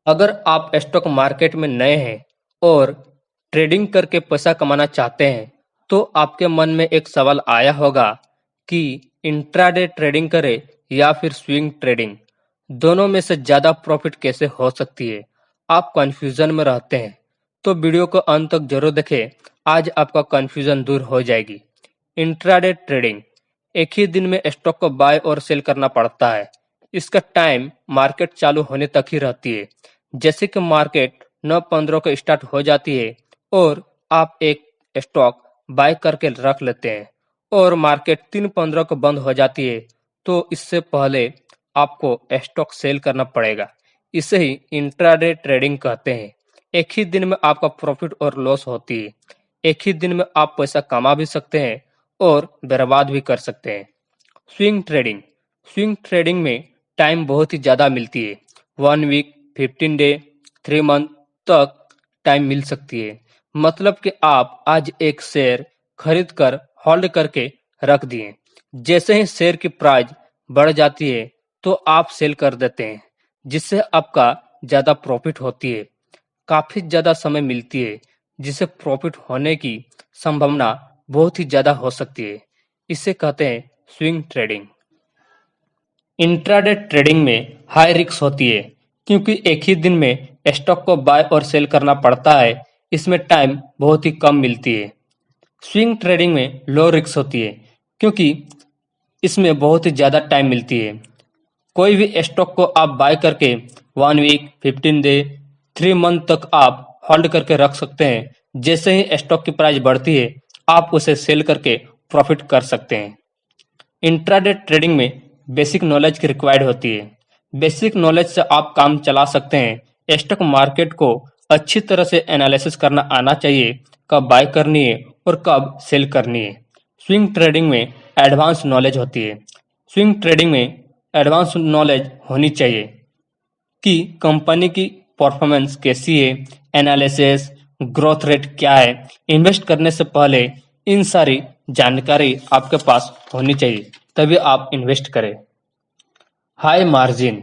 अगर आप stock market में नए हैं और ट्रेडिंग करके पैसा कमाना चाहते हैं, तो आपके मन में एक सवाल आया होगा कि इंट्राडे ट्रेडिंग करें या फिर स्विंग ट्रेडिंग। दोनों में से ज़्यादा प्रॉफिट कैसे हो सकती है? आप कंफ्यूजन में रहते हैं, तो वीडियो को अंत तक जरूर देखें। आज आपका कंफ्यूजन दूर हो जाएगी। इंट्राडे ट्रेडिंग एक ही दिन में स्टॉक को बाय और सेल करना पड़ता है। इसका टाइम मार्केट चालू होने तक ही रहती है। जैसे कि मार्केट 9:15 को स्टार्ट हो जाती है और आप एक स्टॉक बाय करके रख लेते हैं और मार्केट 3:15 को बंद हो जाती है, तो इससे पहले आपको स्टॉक सेल करना पड़ेगा। इसे ही इंट्राडे ट्रेडिंग कहते हैं। एक ही दिन में आपका प्रॉफिट और लॉस होती है। एक ही दिन में आप पैसा कमा भी सकते हैं और बर्बाद भी कर सकते हैं। स्विंग ट्रेडिंग स्विंग ट्रेडिंग में टाइम बहुत ही ज़्यादा मिलती है। 1 वीक, 15 डे, 3 मंथ तक टाइम मिल सकती है। मतलब कि आप आज एक शेयर खरीद कर होल्ड करके रख दिए। जैसे ही शेयर की प्राइस बढ़ जाती है, तो आप सेल कर देते हैं, जिससे आपका ज़्यादा प्रॉफिट होती है। काफ़ी ज़्यादा समय मिलती है, जिससे प्रॉफिट होने की संभावना बहुत ही ज़्यादा हो सकती है। इसे कहते हैं स्विंग ट्रेडिंग। इंट्राडे ट्रेडिंग में हाई रिस्क होती है, क्योंकि एक ही दिन में स्टॉक को बाय और सेल करना पड़ता है। इसमें टाइम बहुत ही कम मिलती है। स्विंग ट्रेडिंग में लो रिस्क होती है, क्योंकि इसमें बहुत ही ज़्यादा टाइम मिलती है। कोई भी स्टॉक को आप बाय करके 1 वीक, 15 डे, 3 मंथ तक आप होल्ड करके रख सकते हैं। जैसे ही स्टॉक की प्राइस बढ़ती है, आप उसे सेल करके प्रॉफिट कर सकते हैं। इंट्राडे ट्रेडिंग में बेसिक नॉलेज की रिक्वायर्ड होती है। बेसिक नॉलेज से आप काम चला सकते हैं। स्टॉक मार्केट को अच्छी तरह से एनालिसिस करना आना चाहिए, कब बाय करनी है और कब सेल करनी है। स्विंग ट्रेडिंग में एडवांस नॉलेज होती है। स्विंग ट्रेडिंग में एडवांस नॉलेज होनी चाहिए कि कंपनी की परफॉर्मेंस कैसी है, एनालिसिस, ग्रोथ रेट क्या है। इन्वेस्ट करने से पहले इन सारी जानकारी आपके पास होनी चाहिए, तभी आप इन्वेस्ट करें। हाई मार्जिन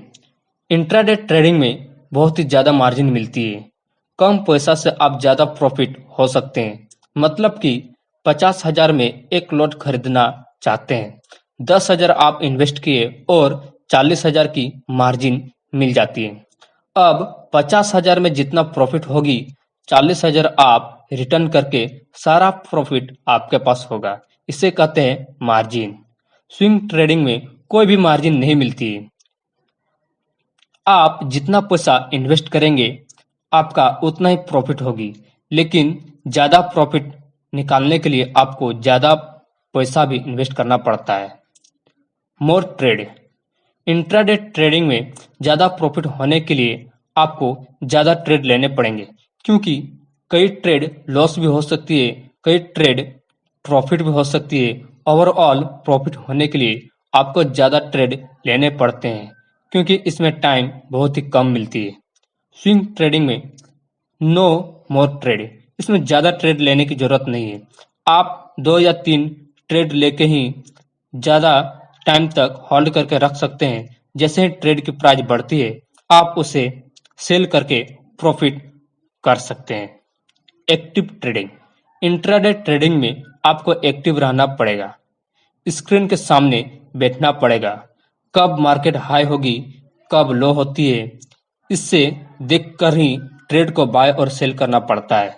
इंट्राडे ट्रेडिंग में बहुत ही ज़्यादा मार्जिन मिलती है। कम पैसा से आप ज़्यादा प्रॉफिट हो सकते हैं। मतलब कि 50,000 में एक लॉट खरीदना चाहते हैं, 10,000 आप इन्वेस्ट किए और 40,000 की मार्जिन मिल जाती है। अब 50,000 में जितना प्रॉफिट होगी, 40,000 आप रिटर्न करके सारा प्रॉफिट आपके पास होगा। इसे कहते हैं मार्जिन। स्विंग ट्रेडिंग में कोई भी मार्जिन नहीं मिलती है। आप जितना पैसा इन्वेस्ट करेंगे, आपका उतना ही प्रॉफिट होगी। लेकिन ज़्यादा प्रॉफिट निकालने के लिए आपको ज़्यादा पैसा भी इन्वेस्ट करना पड़ता है। मोर ट्रेड इंट्राडे ट्रेडिंग में ज़्यादा प्रॉफिट होने के लिए आपको ज़्यादा ट्रेड लेने पड़ेंगे, क्योंकि कई ट्रेड लॉस भी हो सकती है, कई ट्रेड प्रॉफिट भी हो सकती है। ओवरऑल प्रॉफिट होने के लिए आपको ज़्यादा ट्रेड लेने पड़ते हैं, क्योंकि इसमें टाइम बहुत ही कम मिलती है। स्विंग ट्रेडिंग में नो मोर ट्रेड, इसमें ज़्यादा ट्रेड लेने की ज़रूरत नहीं है। आप 2 या 3 ट्रेड लेके ही ज़्यादा टाइम तक होल्ड करके रख सकते हैं। जैसे ही ट्रेड की प्राइस बढ़ती है, आप उसे सेल करके प्रॉफिट कर सकते हैं। एक्टिव ट्रेडिंग इंट्राडे ट्रेडिंग में आपको एक्टिव रहना पड़ेगा। स्क्रीन के सामने बैठना पड़ेगा। कब मार्केट हाई होगी, कब लो होती है, इससे देखकर ही ट्रेड को बाय और सेल करना पड़ता है।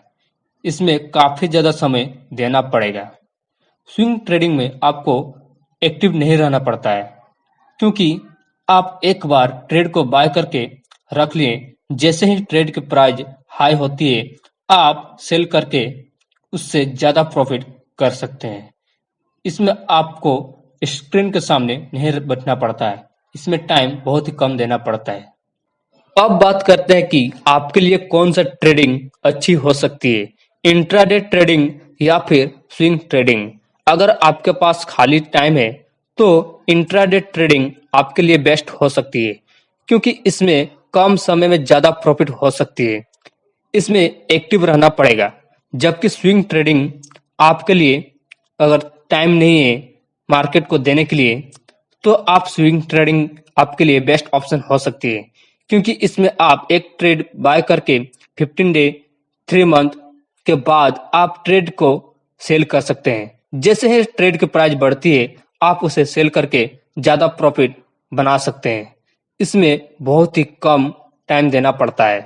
इसमें काफ़ी ज़्यादा समय देना पड़ेगा। स्विंग ट्रेडिंग में आपको एक्टिव नहीं रहना पड़ता है, क्योंकि आप एक बार ट्रेड को बाय करके रख लिए। जैसे ही ट्रेड की प्राइस हाई होती है, आप सेल करके उससे ज़्यादा प्रॉफिट कर सकते हैं। इसमें आपको स्क्रीन के सामने नहीं बैठना पड़ता है। इसमें टाइम बहुत ही कम देना पड़ता है। अब बात करते हैं कि आपके लिए कौन सा ट्रेडिंग अच्छी हो सकती है, इंट्राडे ट्रेडिंग या फिर स्विंग ट्रेडिंग। अगर आपके पास खाली टाइम है, तो इंट्राडे ट्रेडिंग आपके लिए बेस्ट हो सकती है, क्योंकि इसमें कम समय में ज़्यादा प्रॉफिट हो सकती है। इसमें एक्टिव रहना पड़ेगा। जबकि स्विंग ट्रेडिंग आपके लिए अगर टाइम नहीं है मार्केट को देने के लिए, तो आप स्विंग ट्रेडिंग आपके लिए बेस्ट ऑप्शन हो सकती है, क्योंकि इसमें आप एक ट्रेड बाय करके 15 डे 3 मंथ के बाद आप ट्रेड को सेल कर सकते हैं। जैसे ही ट्रेड की प्राइस बढ़ती है आप उसे सेल करके ज्यादा प्रॉफिट बना सकते हैं। इसमें बहुत ही कम टाइम देना पड़ता है।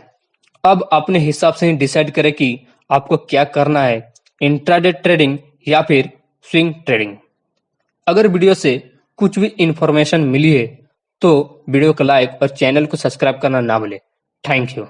अब अपने हिसाब से ही डिसाइड करें कि आपको क्या करना है, इंट्राडे ट्रेडिंग या फिर स्विंग ट्रेडिंग। अगर वीडियो से कुछ भी इंफॉर्मेशन मिली है तो वीडियो को लाइक और चैनल को सब्सक्राइब करना ना भूलें। Thank you.